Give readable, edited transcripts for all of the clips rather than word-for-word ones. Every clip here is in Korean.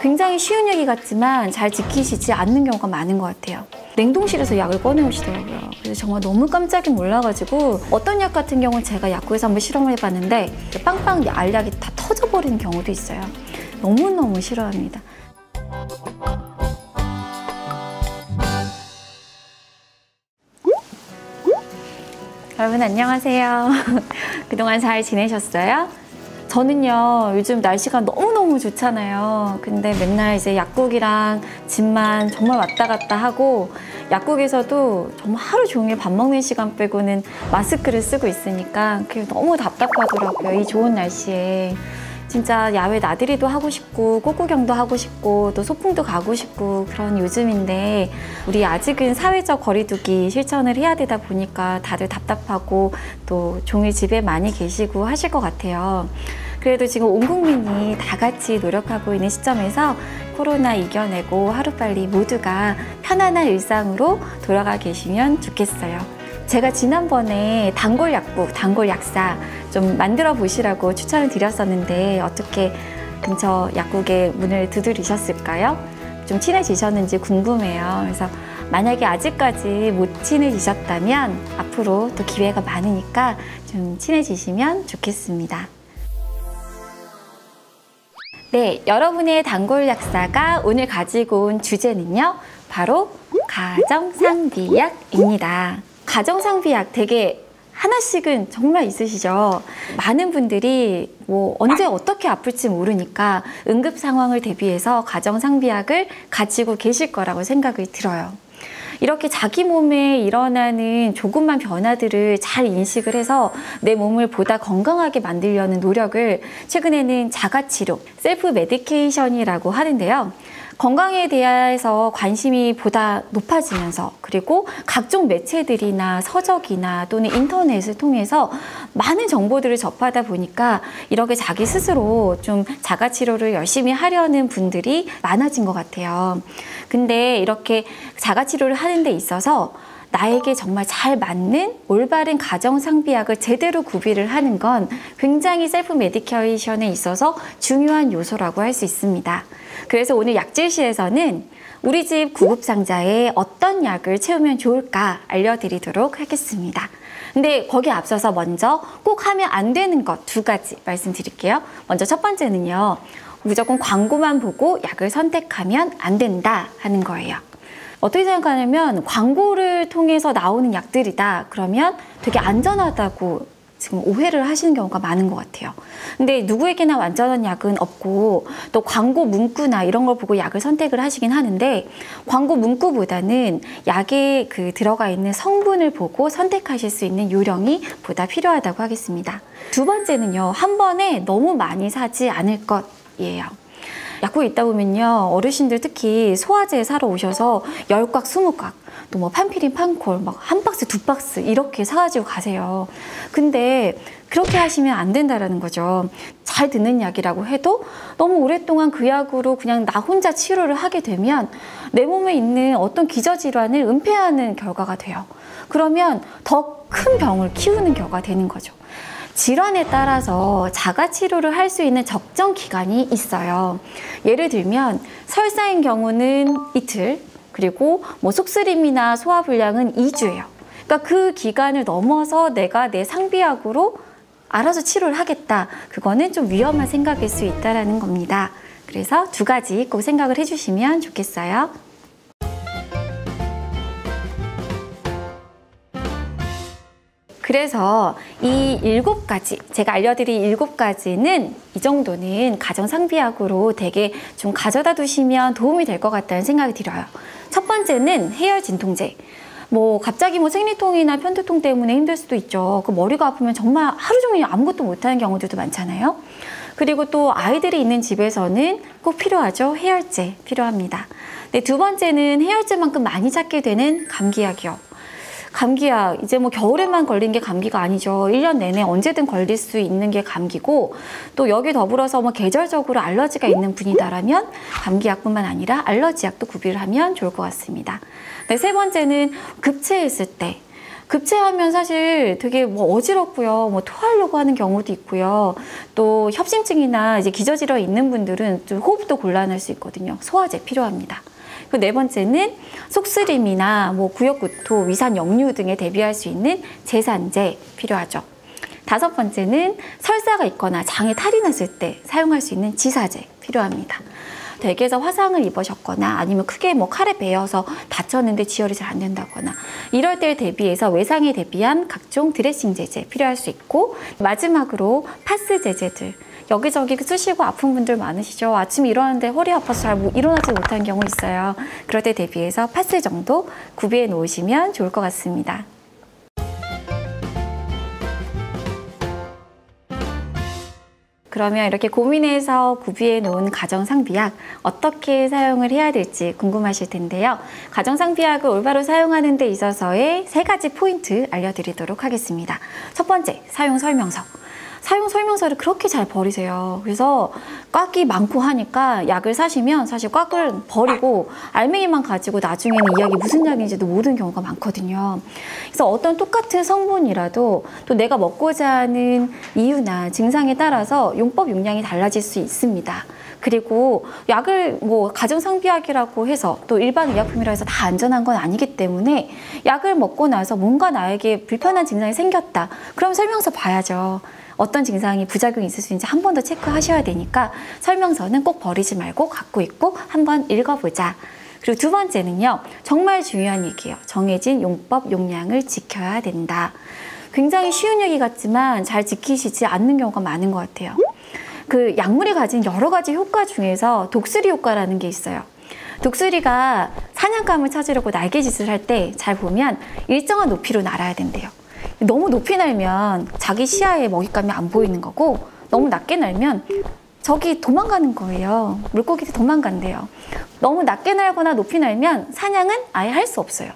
굉장히 쉬운 얘기 같지만 잘 지키시지 않는 경우가 많은 것 같아요. 냉동실에서 약을 꺼내오시더라고요. 그래서 정말 너무 깜짝이 놀라가지고 어떤 약 같은 경우는 제가 약국에서 한번 실험을 해봤는데 빵빵 알약이 다 터져버리는 경우도 있어요. 너무너무 싫어합니다. 여러분 안녕하세요. 그동안 잘 지내셨어요? 저는요 요즘 날씨가 너무너무 좋잖아요. 근데 맨날 이제 약국이랑 집만 정말 왔다 갔다 하고 약국에서도 정말 하루 종일 밥 먹는 시간 빼고는 마스크를 쓰고 있으니까 그게 너무 답답하더라고요. 이 좋은 날씨에. 진짜 야외 나들이도 하고 싶고 꽃구경도 하고 싶고 또 소풍도 가고 싶고 그런 요즘인데 우리 아직은 사회적 거리두기 실천을 해야 되다 보니까 다들 답답하고 또 종일 집에 많이 계시고 하실 것 같아요. 그래도 지금 온 국민이 다 같이 노력하고 있는 시점에서 코로나 이겨내고 하루빨리 모두가 편안한 일상으로 돌아가 계시면 좋겠어요. 제가 지난번에 단골 약국, 단골 약사 좀 만들어 보시라고 추천을 드렸었는데 어떻게 근처 약국에 문을 두드리셨을까요? 좀 친해지셨는지 궁금해요. 그래서 만약에 아직까지 못 친해지셨다면 앞으로 또 기회가 많으니까 좀 친해지시면 좋겠습니다. 네, 여러분의 단골 약사가 오늘 가지고 온 주제는요, 바로 가정상비약입니다. 가정상비약 되게 하나씩은 정말 있으시죠? 많은 분들이 뭐 언제 어떻게 아플지 모르니까 응급 상황을 대비해서 가정상비약을 가지고 계실 거라고 생각이 들어요. 이렇게 자기 몸에 일어나는 조금만 변화들을 잘 인식을 해서 내 몸을 보다 건강하게 만들려는 노력을 최근에는 자가치료, 셀프 메디케이션이라고 하는데요. 건강에 대해서 관심이 보다 높아지면서 그리고 각종 매체들이나 서적이나 또는 인터넷을 통해서 많은 정보들을 접하다 보니까 이렇게 자기 스스로 좀 자가치료를 열심히 하려는 분들이 많아진 것 같아요. 근데 이렇게 자가치료를 하는 데 있어서 나에게 정말 잘 맞는 올바른 가정상비약을 제대로 구비를 하는 건 굉장히 셀프 메디케이션에 있어서 중요한 요소라고 할 수 있습니다. 그래서 오늘 약질실에서는 우리 집 구급상자에 어떤 약을 채우면 좋을까 알려드리도록 하겠습니다. 근데 거기에 앞서서 먼저 꼭 하면 안 되는 것 2가지 말씀드릴게요. 먼저 첫 번째는요. 무조건 광고만 보고 약을 선택하면 안 된다 하는 거예요. 어떻게 생각하냐면 광고를 통해서 나오는 약들이다 그러면 되게 안전하다고 지금 오해를 하시는 경우가 많은 것 같아요. 근데 누구에게나 완전한 약은 없고 또 광고 문구나 이런 걸 보고 약을 선택을 하시긴 하는데 광고 문구보다는 약에 들어가 있는 성분을 보고 선택하실 수 있는 요령이 보다 필요하다고 하겠습니다. 2번째는요. 한 번에 너무 많이 사지 않을 것이에요. 약국에 있다 보면요. 어르신들 특히 소화제 사러 오셔서 10곽, 20곽 또 뭐 판피린, 판콜 막 1박스, 2박스 이렇게 사가지고 가세요. 근데 그렇게 하시면 안 된다라는 거죠. 잘 듣는 약이라고 해도 너무 오랫동안 그 약으로 그냥 나 혼자 치료를 하게 되면 내 몸에 있는 어떤 기저질환을 은폐하는 결과가 돼요. 그러면 더 큰 병을 키우는 결과가 되는 거죠. 질환에 따라서 자가치료를 할 수 있는 적정 기간이 있어요. 예를 들면 설사인 경우는 이틀, 그리고 뭐 속쓰림이나 소화불량은 2주예요. 그러니까 그 기간을 넘어서 내가 내 상비약으로 알아서 치료를 하겠다. 그거는 좀 위험한 생각일 수 있다는 겁니다. 그래서 2가지 꼭 생각을 해주시면 좋겠어요. 그래서 이 7가지, 제가 알려드린 7가지는 이 정도는 가정상비약으로 되게 좀 가져다 두시면 도움이 될 것 같다는 생각이 들어요. 첫 번째는 해열 진통제. 뭐 갑자기 뭐 생리통이나 편두통 때문에 힘들 수도 있죠. 그 머리가 아프면 정말 하루 종일 아무것도 못하는 경우들도 많잖아요. 그리고 또 아이들이 있는 집에서는 꼭 필요하죠. 해열제 필요합니다. 네, 2번째는 해열제만큼 많이 찾게 되는 감기약이요. 감기약, 이제 뭐 겨울에만 걸린 게 감기가 아니죠. 1년 내내 언제든 걸릴 수 있는 게 감기고 또 여기 더불어서 뭐 계절적으로 알러지가 있는 분이다라면 감기약뿐만 아니라 알러지약도 구비를 하면 좋을 것 같습니다. 네, 3번째는 급체했을 때 급체하면 사실 되게 뭐 어지럽고요. 뭐 토하려고 하는 경우도 있고요. 또 협심증이나 이제 기저질환 있는 분들은 좀 호흡도 곤란할 수 있거든요. 소화제 필요합니다. 그 네 번째는 속쓰림이나 뭐 구역구토, 위산 역류 등에 대비할 수 있는 제산제 필요하죠. 다섯 번째는 설사가 있거나 장에 탈이 났을 때 사용할 수 있는 지사제 필요합니다. 댁에서 화상을 입으셨거나 아니면 크게 뭐 칼에 베어서 다쳤는데 지혈이 잘 안 된다거나 이럴 때에 대비해서 외상에 대비한 각종 드레싱 제제 필요할 수 있고, 마지막으로 파스 제제들 여기저기 쓰시고 아픈 분들 많으시죠. 아침에 일어나는데 허리 아파서 잘 일어나지 못한 경우 있어요. 그럴 때 대비해서 파스 정도 구비해 놓으시면 좋을 것 같습니다. 그러면 이렇게 고민해서 구비해 놓은 가정상비약 어떻게 사용을 해야 될지 궁금하실 텐데요. 가정상비약을 올바로 사용하는 데 있어서의 3가지 포인트 알려드리도록 하겠습니다. 첫 번째, 사용 설명서. 사용 설명서를 그렇게 잘 버리세요. 그래서 꽉이 많고 하니까 약을 사시면 사실 꽉을 버리고 알맹이만 가지고 나중에는 이 약이 무슨 약인지도 모르는 경우가 많거든요. 그래서 어떤 똑같은 성분이라도 또 내가 먹고자 하는 이유나 증상에 따라서 용법 용량이 달라질 수 있습니다. 그리고 약을 뭐 가정상비약이라고 해서 또 일반 의약품이라 해서 다 안전한 건 아니기 때문에 약을 먹고 나서 뭔가 나에게 불편한 증상이 생겼다. 그럼 설명서 봐야죠. 어떤 증상이 부작용이 있을 수 있는지 한 번 더 체크하셔야 되니까 설명서는 꼭 버리지 말고 갖고 있고 한번 읽어보자. 그리고 두 번째는요, 정말 중요한 얘기예요. 정해진 용법 용량을 지켜야 된다. 굉장히 쉬운 얘기 같지만 잘 지키시지 않는 경우가 많은 것 같아요. 그 약물이 가진 여러 가지 효과 중에서 독수리 효과라는 게 있어요. 독수리가 사냥감을 찾으려고 날개짓을 할 때 잘 보면 일정한 높이로 날아야 된대요. 너무 높이 날면 자기 시야에 먹잇감이 안 보이는 거고, 너무 낮게 날면 저기 도망가는 거예요. 물고기들이 도망간대요. 너무 낮게 날거나 높이 날면 사냥은 아예 할 수 없어요.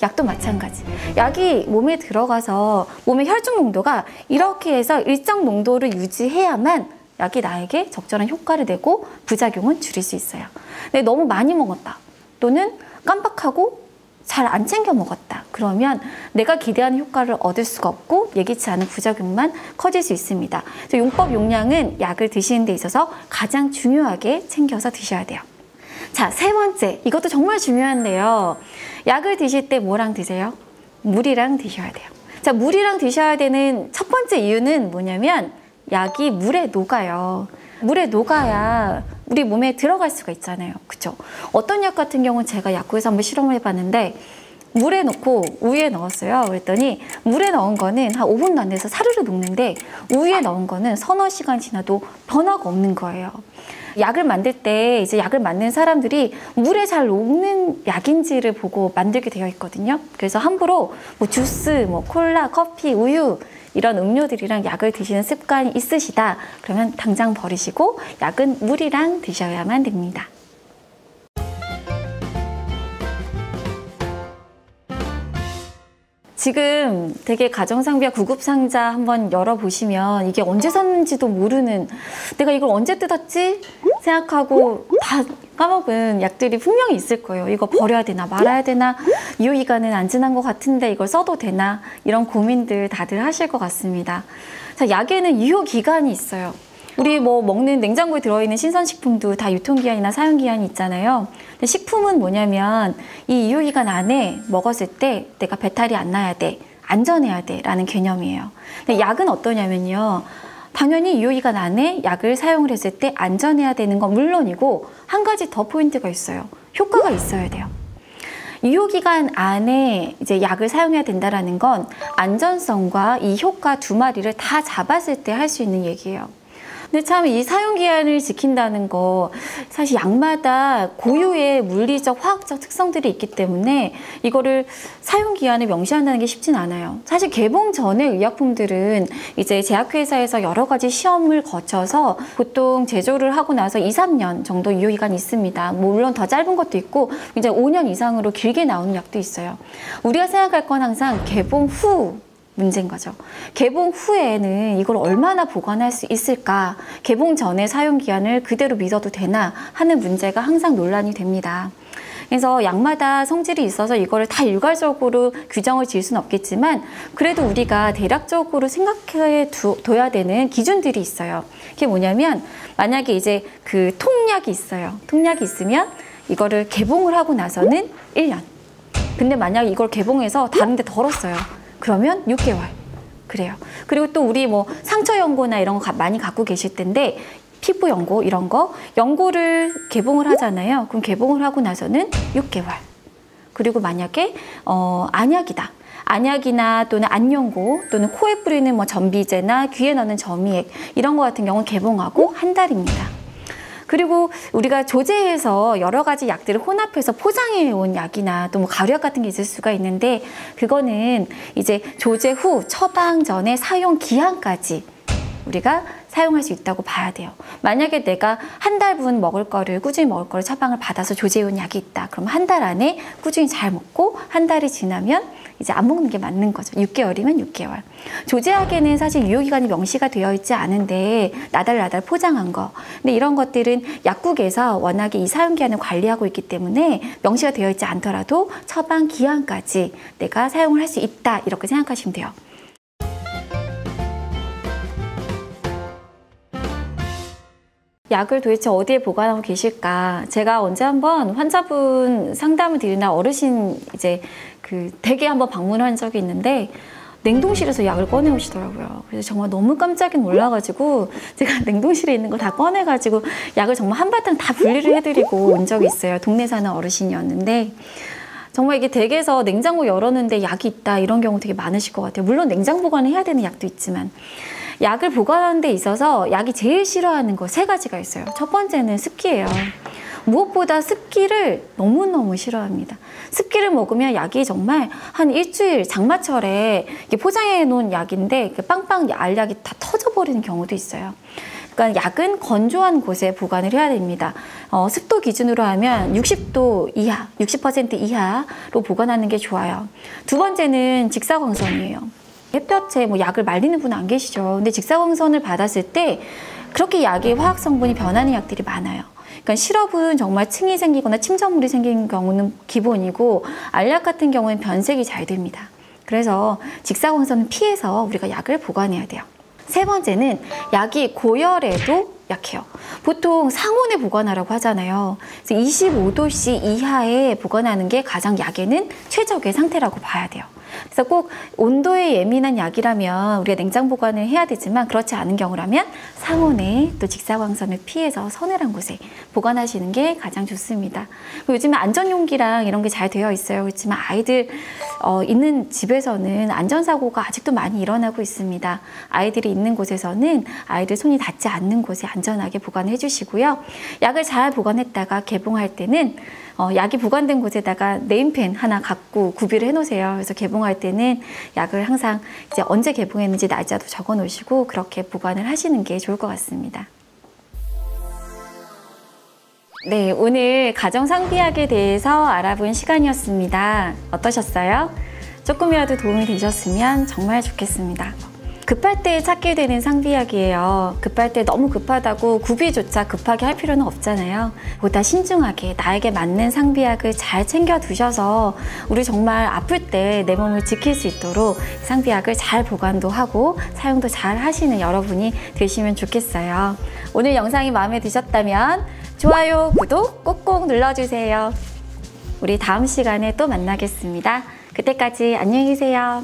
약도 마찬가지. 약이 몸에 들어가서 몸의 혈중 농도가 이렇게 해서 일정 농도를 유지해야만 약이 나에게 적절한 효과를 내고 부작용은 줄일 수 있어요. 근데 너무 많이 먹었다, 또는 깜빡하고 잘 안 챙겨 먹었다, 그러면 내가 기대하는 효과를 얻을 수가 없고 예기치 않은 부작용만 커질 수 있습니다. 그래서 용법 용량은 약을 드시는 데 있어서 가장 중요하게 챙겨서 드셔야 돼요. 자, 세 번째, 이것도 정말 중요한데요. 약을 드실 때 뭐랑 드세요? 물이랑 드셔야 돼요. 자, 물이랑 드셔야 되는 첫 번째 이유는 뭐냐면 약이 물에 녹아요. 물에 녹아야 우리 몸에 들어갈 수가 있잖아요. 그쵸? 어떤 약 같은 경우는 제가 약국에서 한번 실험을 해봤는데 물에 넣고 우유에 넣었어요. 그랬더니 물에 넣은 거는 한 5분도 안 돼서 사르르 녹는데 우유에 넣은 거는 서너 시간 지나도 변화가 없는 거예요. 약을 만들 때 이제 약을 만든 사람들이 물에 잘 녹는 약인지를 보고 만들게 되어 있거든요. 그래서 함부로 뭐 주스, 뭐 콜라, 커피, 우유 이런 음료들이랑 약을 드시는 습관이 있으시다, 그러면 당장 버리시고 약은 물이랑 드셔야만 됩니다. 지금 되게 가정상비약 구급상자 한번 열어보시면 이게 언제 샀는지도 모르는, 내가 이걸 언제 뜯었지? 생각하고 다 까먹은 약들이 분명히 있을 거예요. 이거 버려야 되나 말아야 되나, 유효기간은 안 지난 것 같은데 이걸 써도 되나, 이런 고민들 다들 하실 것 같습니다. 자, 약에는 유효기간이 있어요. 우리 뭐 먹는 냉장고에 들어있는 신선식품도 다 유통기한이나 사용기한이 있잖아요. 근데 식품은 뭐냐면 이 유효기간 안에 먹었을 때 내가 배탈이 안 나야 돼, 안전해야 돼 라는 개념이에요. 근데 약은 어떠냐면요, 당연히 유효기간 안에 약을 사용을 했을 때 안전해야 되는 건 물론이고 한 가지 더 포인트가 있어요. 효과가 있어야 돼요. 유효기간 안에 이제 약을 사용해야 된다는 건 안전성과 이 효과 두 마리를 다 잡았을 때 할 수 있는 얘기예요. 근데 참 이 사용기한을 지킨다는 거, 사실 약마다 고유의 물리적, 화학적 특성들이 있기 때문에 이거를 사용기한을 명시한다는 게 쉽진 않아요. 사실 개봉 전에 의약품들은 이제 제약회사에서 여러 가지 시험을 거쳐서 보통 제조를 하고 나서 2, 3년 정도 유효기간이 있습니다. 물론 더 짧은 것도 있고 이제 5년 이상으로 길게 나오는 약도 있어요. 우리가 생각할 건 항상 개봉 후 문제인 거죠. 개봉 후에는 이걸 얼마나 보관할 수 있을까, 개봉 전에 사용기한을 그대로 믿어도 되나 하는 문제가 항상 논란이 됩니다. 그래서 약마다 성질이 있어서 이거를 다 일괄적으로 규정을 지을 수는 없겠지만 그래도 우리가 대략적으로 생각해 둬야 되는 기준들이 있어요. 그게 뭐냐면 만약에 이제 그 통약이 있어요. 통약이 있으면 이거를 개봉을 하고 나서는 1년. 근데 만약 이걸 개봉해서 다른 데 덜었어요. 그러면 6개월. 그래요. 그리고 또 우리 뭐 상처 연고나 이런 거 많이 갖고 계실 텐데 피부 연고 이런 거 연고를 개봉을 하잖아요. 그럼 개봉을 하고 나서는 6개월. 그리고 만약에 안약이다. 안약이나 또는 안연고 또는 코에 뿌리는 뭐 전비제나 귀에 넣는 점이액 이런 거 같은 경우는 개봉하고 한 달입니다. 그리고 우리가 조제해서 여러 가지 약들을 혼합해서 포장해 온 약이나 또 뭐 가루약 같은 게 있을 수가 있는데 그거는 이제 조제 후 처방 전에 사용 기한까지 우리가 사용할 수 있다고 봐야 돼요. 만약에 내가 한 달분 먹을 거를 꾸준히 먹을 거를 처방을 받아서 조제해 온 약이 있다. 그럼 한 달 안에 꾸준히 잘 먹고 한 달이 지나면 이제 안 먹는 게 맞는 거죠. 6개월이면 6개월. 조제약에는 사실 유효기간이 명시가 되어 있지 않은데 나달나달 포장한 거. 근데 이런 것들은 약국에서 워낙에 이 사용기한을 관리하고 있기 때문에 명시가 되어 있지 않더라도 처방 기한까지 내가 사용을 할 수 있다. 이렇게 생각하시면 돼요. 약을 도대체 어디에 보관하고 계실까? 제가 언제 한번 환자분 상담을 드리나 어르신 이제 그 댁에 한번 방문한 적이 있는데 냉동실에서 약을 꺼내 오시더라고요. 그래서 정말 너무 깜짝 놀라가지고 제가 냉동실에 있는 거 다 꺼내가지고 약을 정말 한바탕 다 분리를 해드리고 온 적이 있어요. 동네 사는 어르신이었는데 정말 이게 댁에서 냉장고 열었는데 약이 있다 이런 경우 되게 많으실 것 같아요. 물론 냉장 보관을 해야 되는 약도 있지만 약을 보관하는 데 있어서 약이 제일 싫어하는 거 3가지가 있어요. 첫 번째는 습기예요. 무엇보다 습기를 너무너무 싫어합니다. 습기를 먹으면 약이 정말 한 일주일 장마철에 포장해 놓은 약인데 빵빵 알약이 다 터져버리는 경우도 있어요. 그러니까 약은 건조한 곳에 보관을 해야 됩니다. 습도 기준으로 하면 60도 이하, 60% 이하로 보관하는 게 좋아요. 두 번째는 직사광선이에요. 햇볕에 뭐 약을 말리는 분은 안 계시죠. 근데 직사광선을 받았을 때 그렇게 약의 화학 성분이 변하는 약들이 많아요. 그러니까 시럽은 정말 층이 생기거나 침전물이 생기는 경우는 기본이고 알약 같은 경우는 변색이 잘 됩니다. 그래서 직사광선은 피해서 우리가 약을 보관해야 돼요. 세 번째는 약이 고열에도 약해요. 보통 상온에 보관하라고 하잖아요. 그래서 25도씨 이하에 보관하는 게 가장 약에는 최적의 상태라고 봐야 돼요. 그래서 꼭 온도에 예민한 약이라면 우리가 냉장 보관을 해야 되지만 그렇지 않은 경우라면 상온에 또 직사광선을 피해서 서늘한 곳에 보관하시는 게 가장 좋습니다. 요즘에 안전용기랑 이런 게 잘 되어 있어요. 그렇지만 아이들 있는 집에서는 안전사고가 아직도 많이 일어나고 있습니다. 아이들이 있는 곳에서는 아이들 손이 닿지 않는 곳에 안전하게 보관해 주시고요. 약을 잘 보관했다가 개봉할 때는 약이 보관된 곳에다가 네임펜 하나 갖고 구비를 해 놓으세요. 그래서 개봉할 때는 약을 항상 이제 언제 개봉했는지 날짜도 적어 놓으시고 그렇게 보관을 하시는 게 좋을 것 같습니다. 네, 오늘 가정상비약에 대해서 알아본 시간이었습니다. 어떠셨어요? 조금이라도 도움이 되셨으면 정말 좋겠습니다. 급할 때 찾게 되는 상비약이에요. 급할 때 너무 급하다고 구비조차 급하게 할 필요는 없잖아요. 보다 신중하게 나에게 맞는 상비약을 잘 챙겨 두셔서 우리 정말 아플 때 내 몸을 지킬 수 있도록 상비약을 잘 보관도 하고 사용도 잘 하시는 여러분이 되시면 좋겠어요. 오늘 영상이 마음에 드셨다면 좋아요, 구독 꼭꼭 눌러주세요. 우리 다음 시간에 또 만나겠습니다. 그때까지 안녕히 계세요.